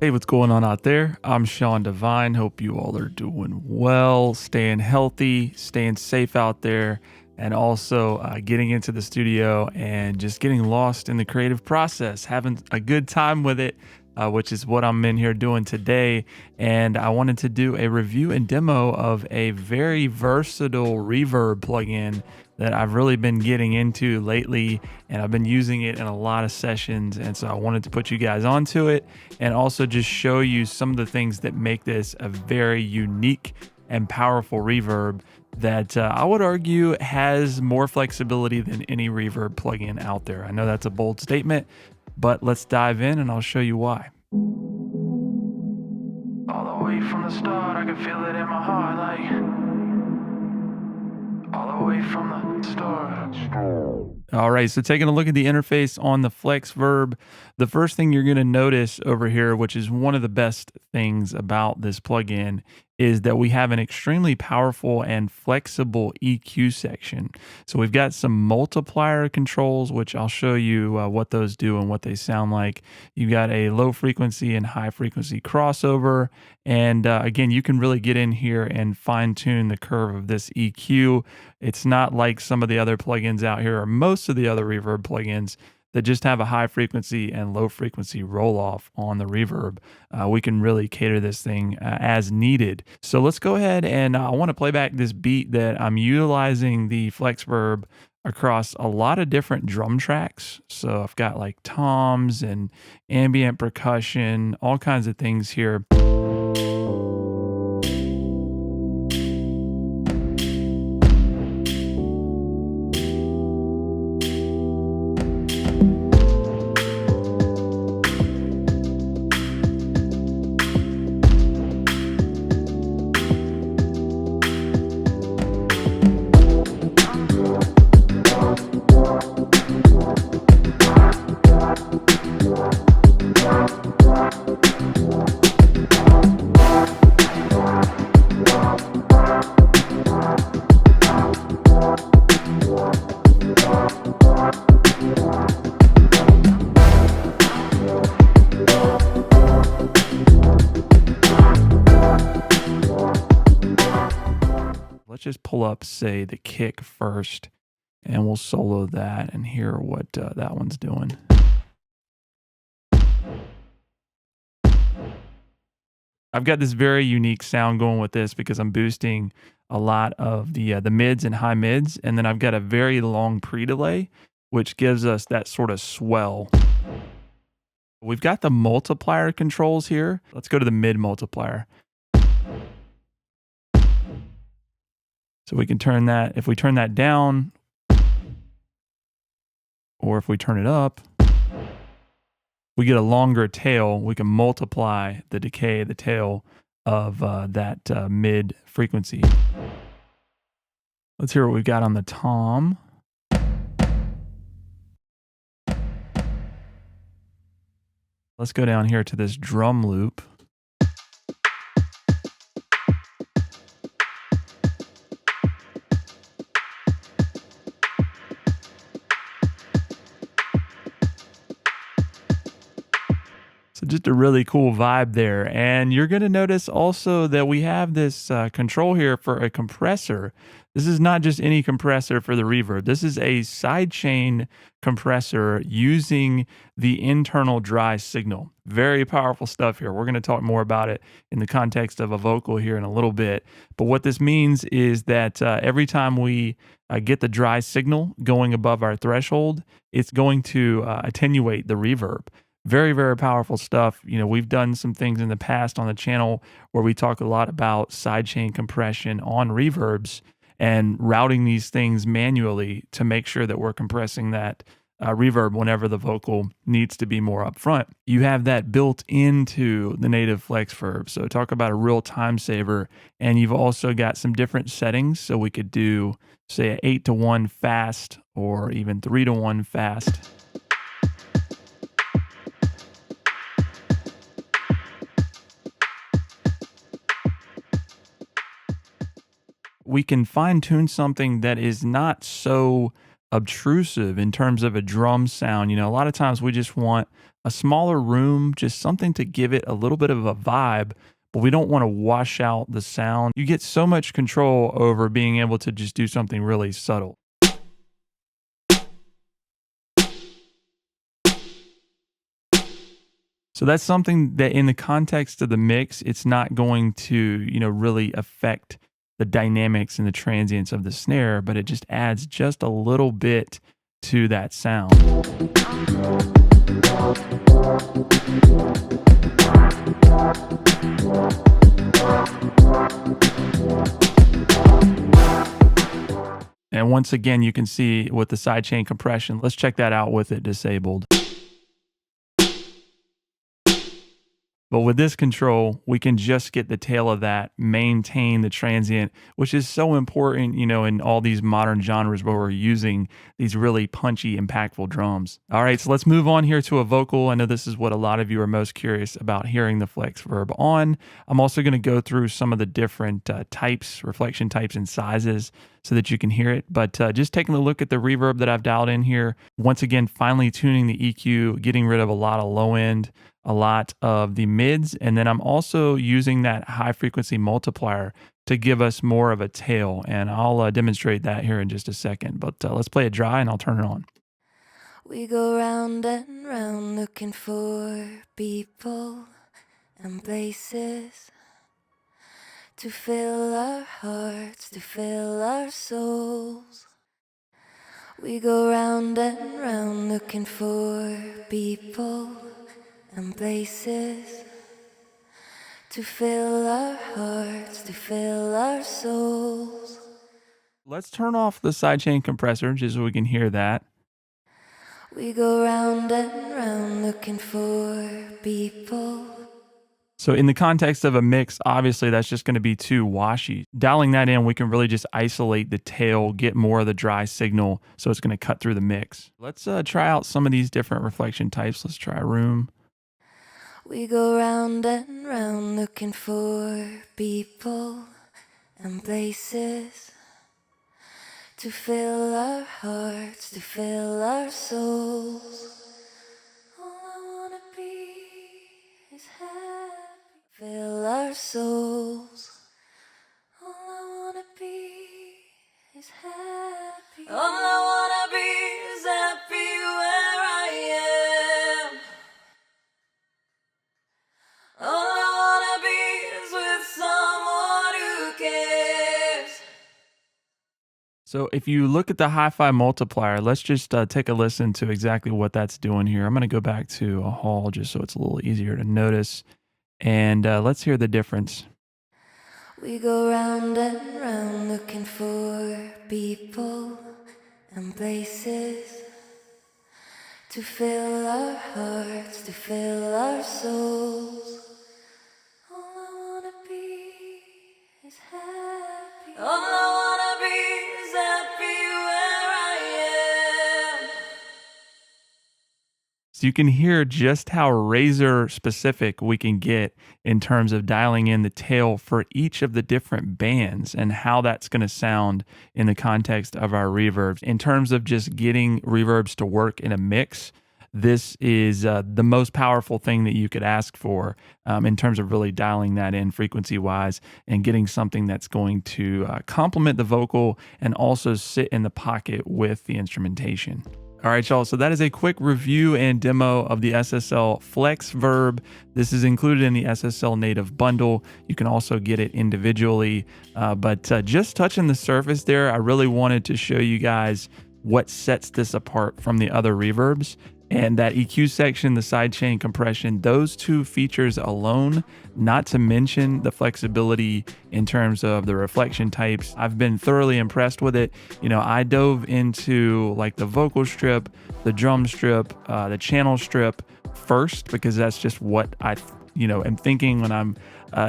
Hey, what's going on out there? I'm Sean Devine. Hope you all are doing well, staying healthy, staying safe out there, and also getting into the studio and just getting lost in the creative process, having a good time with it, which is what I'm in here doing today. And I wanted to do a review and demo of a very versatile reverb plugin that I've really been getting into lately, and I've been using it in a lot of sessions. And so I wanted to put you guys onto it and also just show you some of the things that make this a very unique and powerful reverb that I would argue has more flexibility than any reverb plugin out there. I know that's a bold statement, but let's dive in and I'll show you why. All the way from the start, I can feel it in my heart, like all the way from the start. All right, so taking a look at the interface on the FlexVerb, the first thing you're going to notice over here, which is one of the best things about this plugin, is that we have an extremely powerful and flexible EQ section. So we've got some multiplier controls, which I'll show you what those do and what they sound like. You've got a low frequency and high frequency crossover. And again, you can really get in here and fine tune the curve of this EQ. It's not like some of the other plugins out here or most of the other reverb plugins that just have a high frequency and low frequency roll off on the reverb. We can really cater this thing as needed. So let's go ahead and I want to play back this beat that I'm utilizing the FlexVerb across a lot of different drum tracks. So I've got like toms and ambient percussion, all kinds of things here. Let's just pull up, say, the kick first, and we'll solo that and hear what that one's doing. I've got this very unique sound going with this because I'm boosting a lot of the mids and high mids, and then I've got a very long pre-delay, which gives us that sort of swell. We've got the multiplier controls here. Let's go to the mid multiplier. So we can turn that, if we turn that down, or if we turn it up, we get a longer tail. We can multiply the decay, the tail of that mid frequency. Let's hear what we've got on the tom. Let's go down here to this drum loop. So just a really cool vibe there. And you're going to notice also that we have this control here for a compressor. This is not just any compressor for the reverb. This is a sidechain compressor using the internal dry signal. Very powerful stuff here. We're going to talk more about it in the context of a vocal here in a little bit. But what this means is that every time we get the dry signal going above our threshold, it's going to attenuate the reverb. Very, very powerful stuff. You know, we've done some things in the past on the channel where we talk a lot about sidechain compression on reverbs and routing these things manually to make sure that we're compressing that reverb whenever the vocal needs to be more upfront. You have that built into the native FlexVerb. So talk about a real time saver. And you've also got some different settings. So we could do, say, an 8-to-1 fast or even 3-to-1 fast. We can fine tune something that is not so obtrusive in terms of a drum sound. A lot of times we just want a smaller room, just something to give it a little bit of a vibe, but we don't want to wash out the sound. You get so much control over being able to just do something really subtle. So that's something that in the context of the mix, it's not going to, really affect the dynamics and the transients of the snare, but it just adds just a little bit to that sound. And once again, you can see with the sidechain compression, let's check that out with it disabled. But with this control, we can just get the tail of that, maintain the transient, which is so important, in all these modern genres where we're using these really punchy, impactful drums. All right, so let's move on here to a vocal. I know this is what a lot of you are most curious about hearing the FlexVerb on. I'm also going to go through some of the different types, reflection types and sizes so that you can hear it. But just taking a look at the reverb that I've dialed in here, once again, finely tuning the EQ, getting rid of a lot of low end, a lot of the mids, and then I'm also using that high frequency multiplier to give us more of a tail, and I'll demonstrate that here in just a second, but let's play it dry and I'll turn it on. We go round and round looking for people and places to fill our hearts, to fill our souls. We go round and round looking for people and places to fill our hearts, to fill our souls. Let's turn off the sidechain compressor just so we can hear that. We go round and round looking for people. So in the context of a mix, obviously that's just going to be too washy. Dialing that in, we can really just isolate the tail, get more of the dry signal, so it's going to cut through the mix. Let's try out some of these different reflection types. Let's try room. We go round and round looking for people and places to fill our hearts, to fill our souls. All I wanna be is happy. Fill our souls. All I wanna be is happy. All I wanna be is happy where I am. All I wanna be is with someone who cares. So if you look at the hi-fi multiplier, let's just take a listen to exactly what that's doing here. I'm going to go back to a hall just so it's a little easier to notice. And let's hear the difference. We go round and round looking for people and places to fill our hearts, to fill our souls. All I wanna be is happy. All I wanna be is happy where I am. So you can hear just how razor specific we can get in terms of dialing in the tail for each of the different bands and how that's going to sound in the context of our reverbs. In terms of just getting reverbs to work in a mix, this is the most powerful thing that you could ask for in terms of really dialing that in frequency-wise and getting something that's going to complement the vocal and also sit in the pocket with the instrumentation. All right, y'all, so that is a quick review and demo of the SSL FlexVerb. This is included in the SSL Native bundle. You can also get it individually, but just touching the surface there, I really wanted to show you guys what sets this apart from the other reverbs. And that EQ section, the sidechain compression, those two features alone, not to mention the flexibility in terms of the reflection types, I've been thoroughly impressed with it. I dove into like the vocal strip, the drum strip, the channel strip first, because that's just what I am thinking when I'm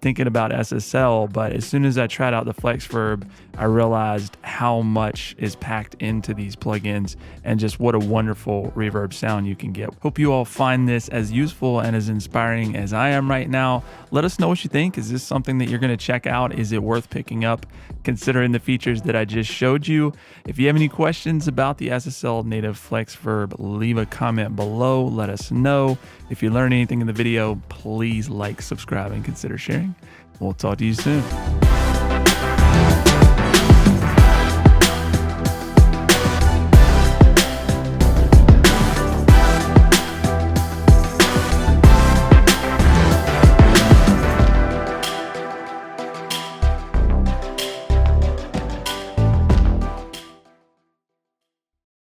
thinking about SSL, but as soon as I tried out the FlexVerb, I realized how much is packed into these plugins and just what a wonderful reverb sound you can get. Hope you all find this as useful and as inspiring as I am right now. Let us know what you think. Is this something that you're going to check out? Is it worth picking up considering the features that I just showed you? If you have any questions about the SSL Native FlexVerb, leave a comment below. Let us know. If you learned anything in the video, please like, subscribe, and consider sharing. We'll talk to you soon.